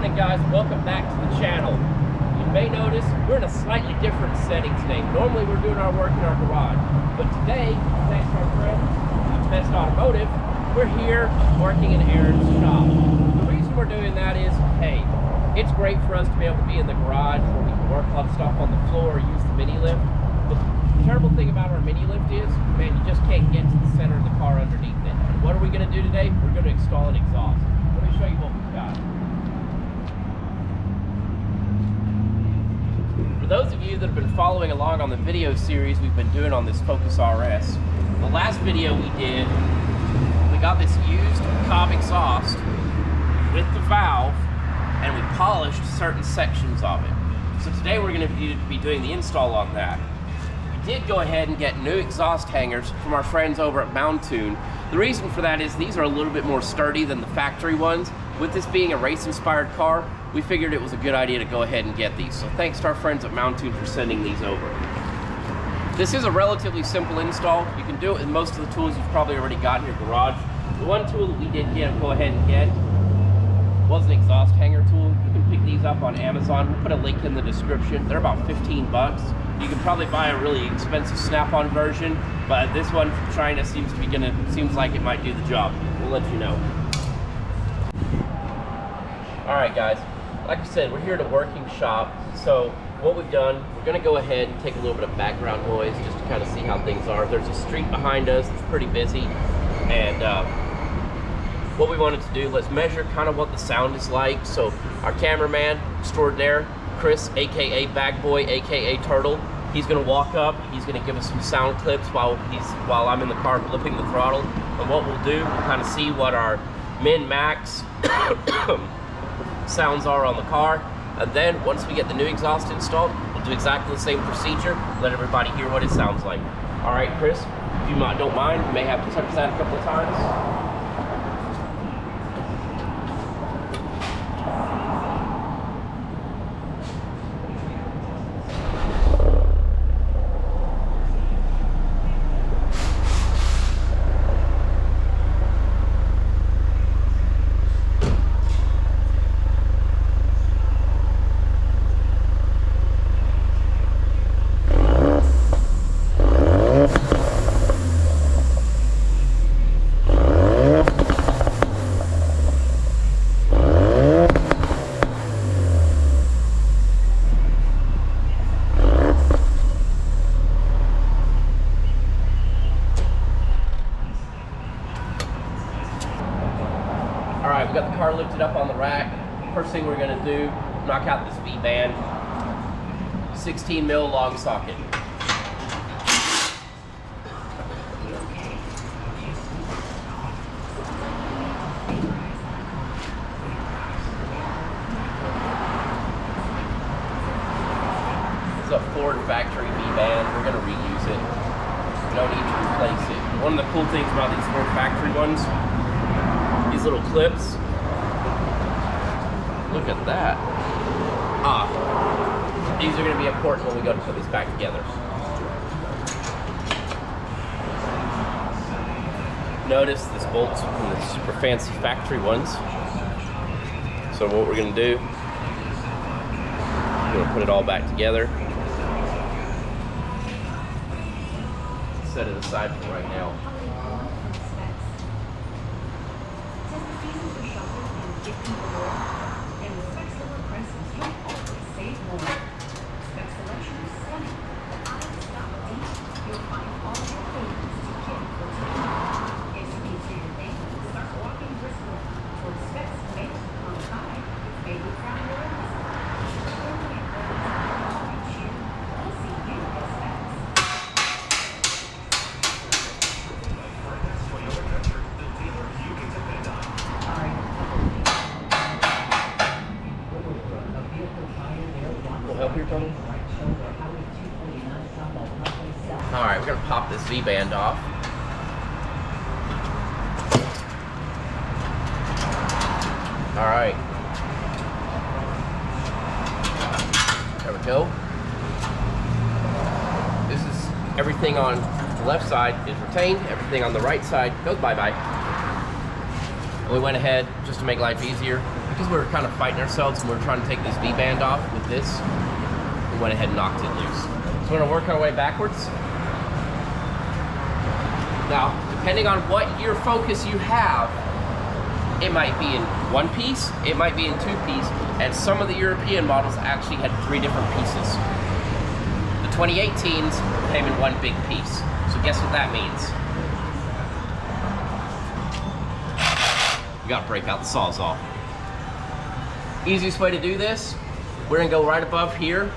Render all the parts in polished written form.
morning, guys. Welcome back to the channel. You may notice we're in a slightly different setting today. Normally we're doing our work in our garage, but today, thanks to our friends at Best Automotive, we're here working in Aaron's shop. The reason we're doing that is, hey, it's great for us to be able to be in the garage where we can work on stuff on the floor or use the mini lift. But the terrible thing about our mini lift is, man, you just can't get to the center of the car underneath it. And what are we going to do today? We're going to install an exhaust. Let me show you what we've got. For those of you that have been following along on the video series we've been doing on this Focus RS, the last video we did, we got this used Cobb exhaust with the valve and we polished certain sections of it. So today we're going to be doing the install on that. We did go ahead and get new exhaust hangers from our friends over at Cobb Tuning. The reason for that is these are a little bit more sturdy than the factory ones. With this being a race-inspired car, we figured it was a good idea to go ahead and get these. So thanks to our friends at Cobb Tuning for sending these over. This is a relatively simple install. You can do it with most of the tools you've probably already got in your garage. The one tool that we did go ahead and get was an exhaust hanger tool. You can pick these up on Amazon. We'll put a link in the description. They're about 15 bucks. You can probably buy a really expensive snap-on version, but this one from China seems like it might do the job. We'll let you know. Alright guys, like I said, we're here at a working shop. So what we've done, we're going to go ahead and take a little bit of background noise just to kind of see how things are. There's a street behind us that's pretty busy, and what we wanted to do, let's measure kind of what the sound is like. So our cameraman extraordinaire, Chris, aka Bag Boy, aka Turtle, he's going to walk up, he's going to give us some sound clips while I'm in the car flipping the throttle. And what we'll do, we'll kind of see what our min-max sounds are on the car, and then once we get the new exhaust installed, we'll do exactly the same procedure, let everybody hear what it sounds like. Alright Chris, if you don't mind, you may have to touch that a couple of times. Alright, we got the car lifted up on the rack. First thing we're going to do, knock out this V-band. 16 mil long socket. This is a Ford factory V-band. We're going to reuse it. We don't need to replace it. One of the cool things about these Ford factory ones, these little clips, look at that. These are going to be important when we go to put these back together. Notice this bolt's from the super fancy factory ones. So what we're going to do, we're going to put it all back together. Set it aside for right now. Alright, we're going to pop this V-band off. Alright. There we go. This is everything on the left side is retained, everything on the right side goes bye-bye. We went ahead, just to make life easier, because we were kind of fighting ourselves and we were trying to take this V-band off with this, we went ahead and knocked it loose. So we're gonna work our way backwards. Now, depending on what gear focus you have, it might be in one piece, it might be in two piece, and some of the European models actually had 3 different pieces. The 2018s came in one big piece. So guess what that means? You gotta break out the Sawzall. Easiest way to do this, we're gonna go right above here,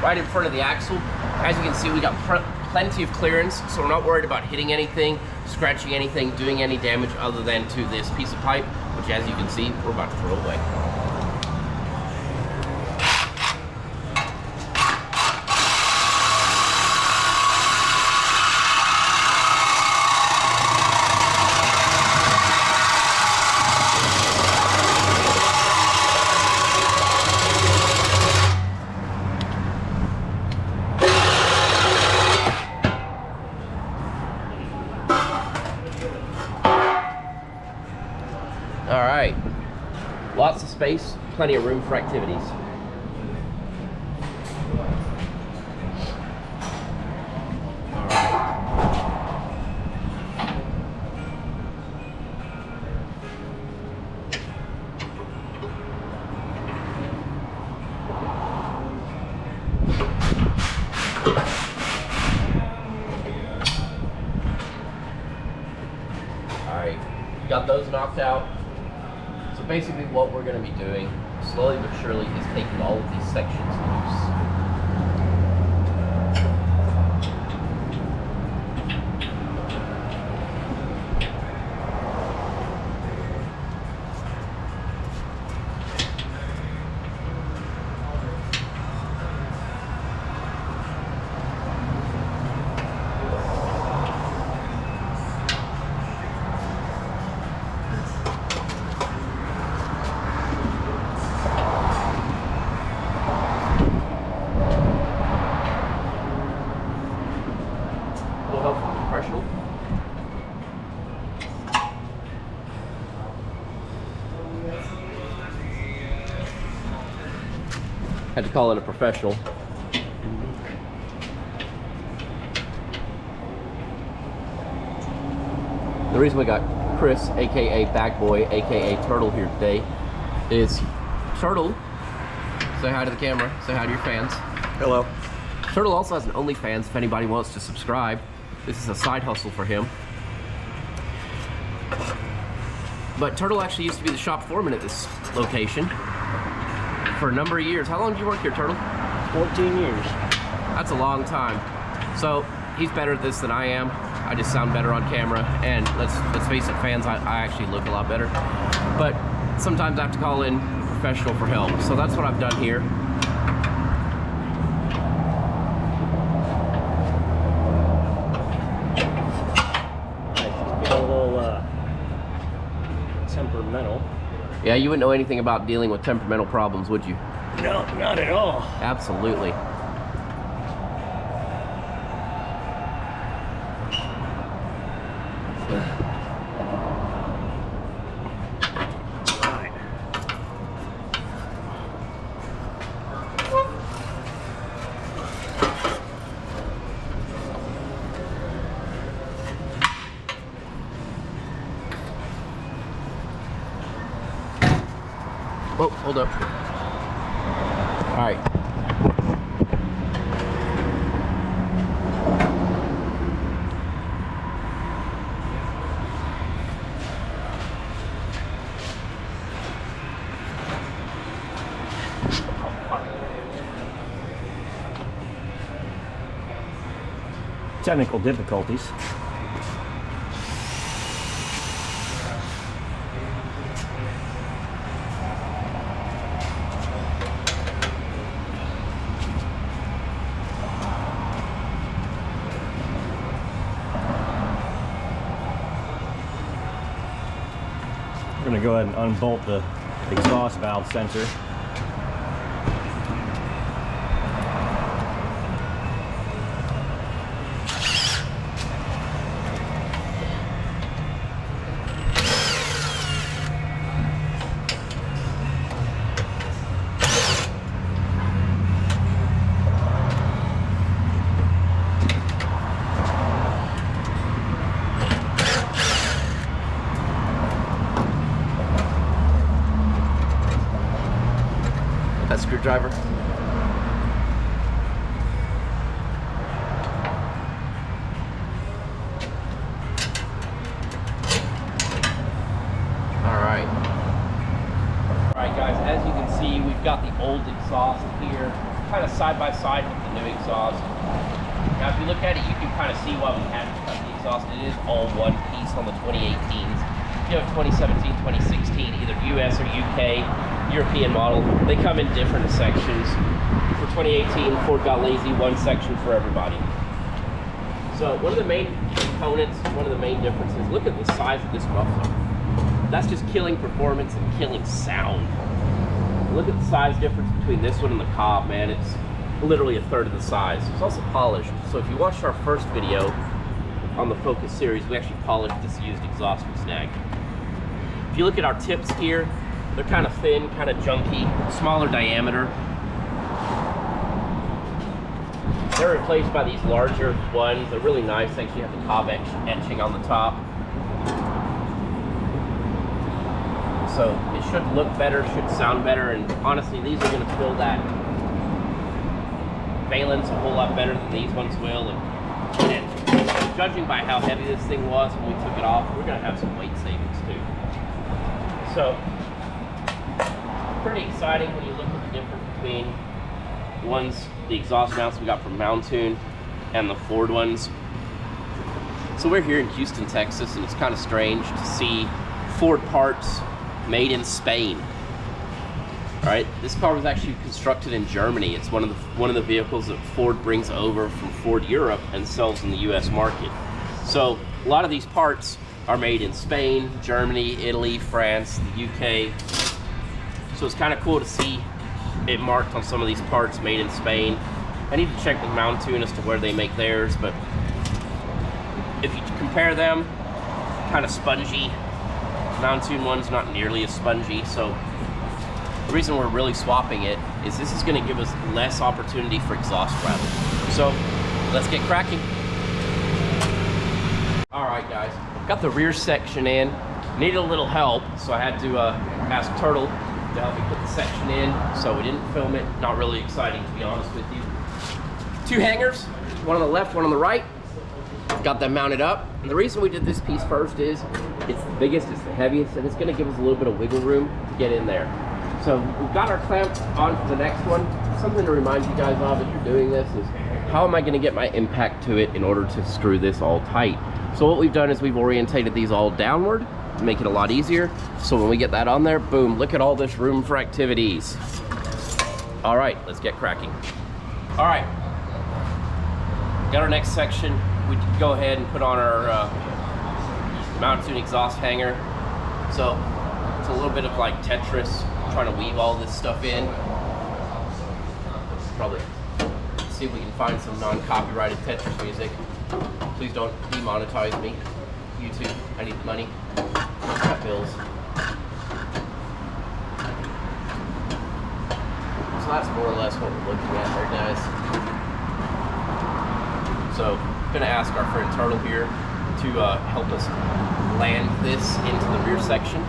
right in front of the axle. As you can see, we got plenty of clearance, so we're not worried about hitting anything, scratching anything, doing any damage other than to this piece of pipe, which as you can see, we're about to throw away. All right, lots of space, plenty of room for activities. All right. All right, got those knocked out. So basically what we're going to be doing, slowly but surely, is taking all of these sections loose. Had to call in a professional. The reason we got Chris, aka Bag Boy, aka Turtle here today is Turtle. Say hi to the camera. Say hi to your fans. Hello. Turtle also has an OnlyFans if anybody wants to subscribe. This is a side hustle for him. But Turtle actually used to be the shop foreman at this location for a number of years. How long did you work here, Turtle? 14 years. That's a long time. So he's better at this than I am. I just sound better on camera, and let's face it, fans, I actually look a lot better. But sometimes I have to call in a professional for help. So that's what I've done here. Nice. It's a little temperamental. Yeah, you wouldn't know anything about dealing with temperamental problems, would you? No, not at all. Absolutely. Oh, hold up. All right. Technical difficulties. We're going to go ahead and unbolt the exhaust valve sensor. that screwdriver. Alright. Alright guys, as you can see, we've got the old exhaust here, kind of side by side with the new exhaust. Now if you look at it, you can kind of see why we had to cut the exhaust. It is all one piece on the 2018s. If you have 2017, 2016, either US or UK, European model, they come in different sections. For 2018, Ford got lazy, one section for everybody. So one of the main components, one of the main differences, look at the size of this muffler. That's just killing performance and killing sound. Look at the size difference between this one and the Cobb, man. It's literally a third of the size. It's also polished. So if you watched our first video on the Focus series, we actually polished this used exhaust from Snag. If you look at our tips here, they're kind of thin, kind of junky, smaller diameter. They're replaced by these larger ones. They're really nice. They actually have the Cobb etching on the top. So it should look better, should sound better, and honestly, these are going to fill that valence a whole lot better than these ones will. And judging by how heavy this thing was when we took it off, we're going to have some weight savings too. So, pretty exciting when you look at the difference between the exhaust mounts we got from Tune and the Ford ones. So we're here in Houston, Texas, and it's kind of strange to see Ford parts made in Spain. All right, this car was actually constructed in Germany. It's one of the vehicles that Ford brings over from Ford Europe and sells in the U.S. market. So a lot of these parts are made in Spain, Germany, Italy, France, the UK. So it's kind of cool to see it marked on some of these parts made in Spain. I need to check with Tune as to where they make theirs, but if you compare them, kind of spongy. Tune one's not nearly as spongy, so the reason we're really swapping it is this is going to give us less opportunity for exhaust rattle. So let's get cracking. All right, guys, got the rear section in. Needed a little help, so I had to ask Turtle to help me put the section in. So we didn't film it. Not really exciting, to be honest with you. Two hangers, one on the left, one on the right. Got them mounted up. And the reason we did this piece first is it's the biggest, it's the heaviest, and it's going to give us a little bit of wiggle room to get in there. So we've got our clamp on for the next one. Something to remind you guys of as you're doing this is how am I going to get my impact to it in order to screw this all tight. So what we've done is we've orientated these all downward to make it a lot easier. So when we get that on there, boom, look at all this room for activities. All right, let's get cracking. All right, got our next section. We can go ahead and put on our Tune exhaust hanger. So it's a little bit of like Tetris, trying to weave all this stuff in. Probably see if we can find some non-copyrighted Tetris music. Please don't demonetize me, YouTube. I need the money. I've got bills. So that's more or less what we're looking at there, guys. So I'm gonna ask our friend Turtle here to help us land this into the rear section.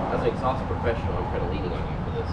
As an exhaust professional, I'm kind of leaning on you for this.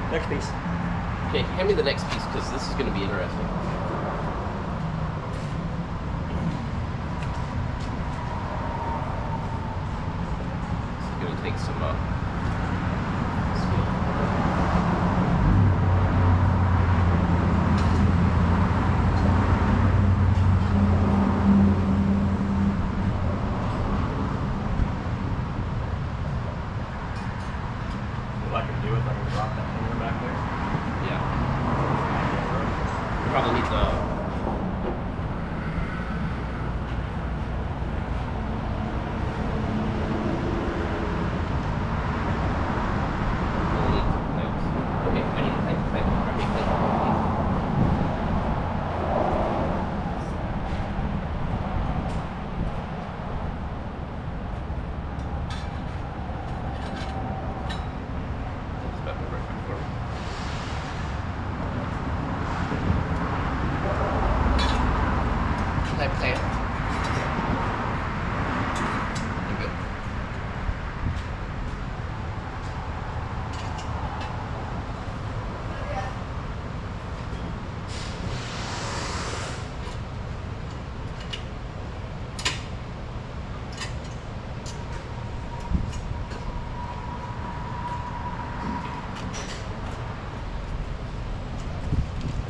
Next piece. Okay, hand me the next piece because this is going to be interesting. This is going to take some skill. I can do is I can drop that hanger back there. Yeah. You probably need the... Okay, I need to take the paper.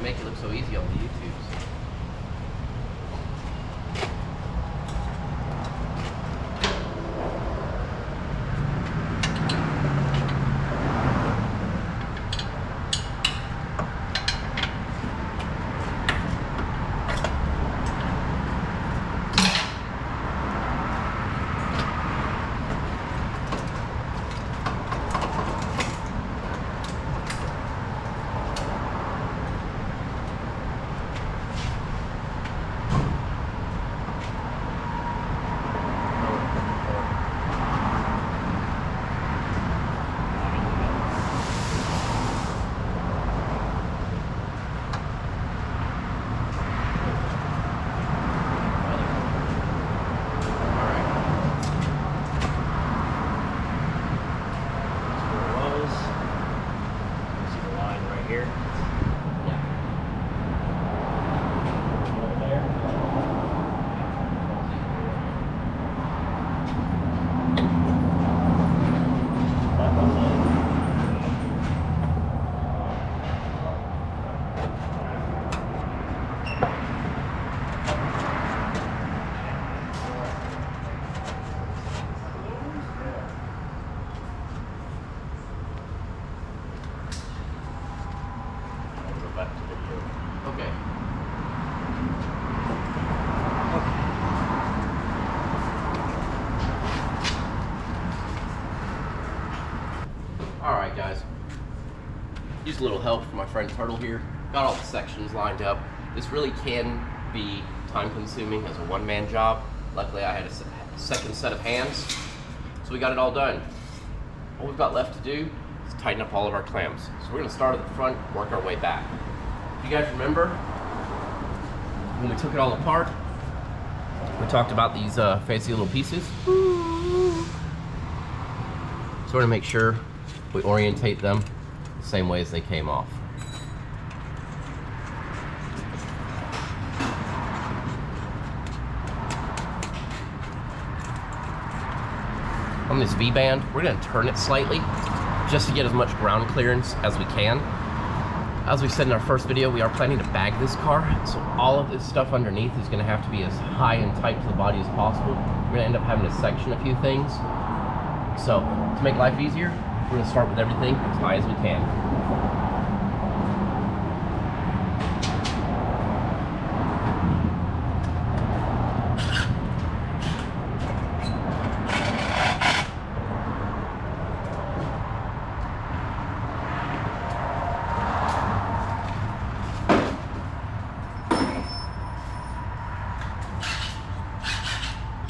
Make it look so easy on the YouTubes. Alright guys, used a little help from my friend Turtle here. Got all the sections lined up. This really can be time consuming as a one-man job. Luckily I had a second set of hands, so we got it all done. All we've got left to do is tighten up all of our clamps. So we're going to start at the front, work our way back. If you guys remember, when we took it all apart, we talked about these fancy little pieces. So we're going to make sure we orientate them the same way as they came off. On this V-band, we're going to turn it slightly just to get as much ground clearance as we can. As we said in our first video, we are planning to bag this car, so all of this stuff underneath is going to have to be as high and tight to the body as possible. We're going to end up having to section a few things. So to make life easier, we're going to start with everything as high as we can.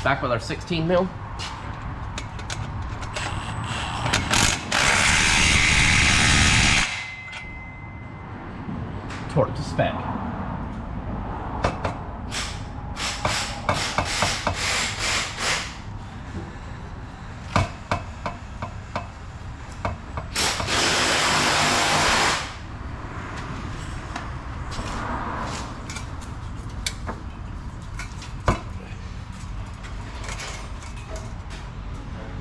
Back with our 16 mil. Torque to spec.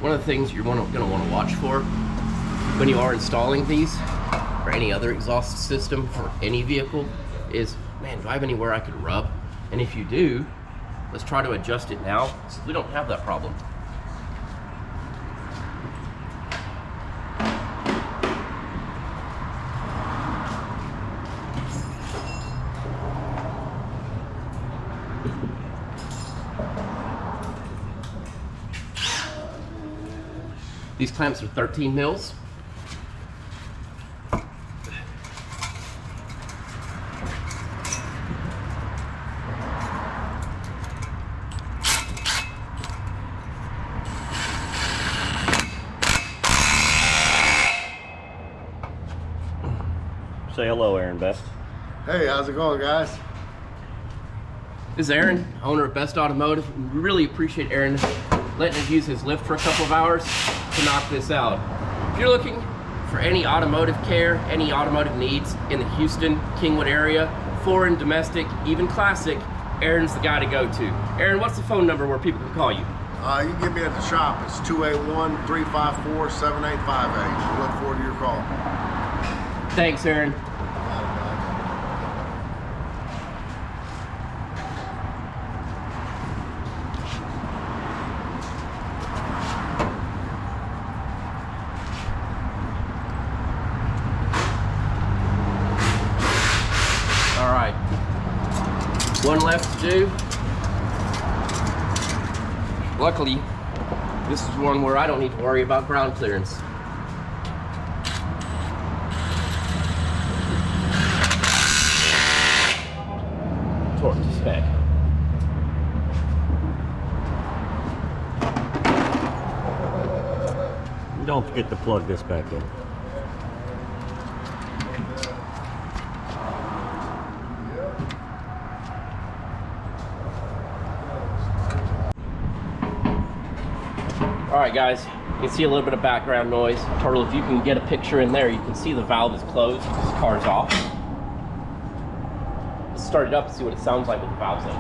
One of the things you're going to want to watch for when you are installing these or any other exhaust system for any vehicle is, man, do I have anywhere I could rub? And if you do, let's try to adjust it now so we don't have that problem. These clamps are 13 mils. Say hello, Aaron Best. Hey, how's it going, guys? This is Aaron, owner of Best Automotive. We really appreciate Aaron letting us use his lift for a couple of hours to knock this out. If you're looking for any automotive care, any automotive needs in the Houston, Kingwood area, foreign, domestic, even classic, Aaron's the guy to go to. Aaron, what's the phone number where people can call you? You can get me at the shop. It's 281-354-7858. We look forward to your call. Thanks, Aaron. All right, one left to do. Luckily, this is one where I don't need to worry about ground clearance. Torque to spec. Don't forget to plug this back in. All right, guys, you can see a little bit of background noise. Turtle, if you can get a picture in there, you can see the valve is closed, this car's off. Let's start it up and see what it sounds like with the valves in.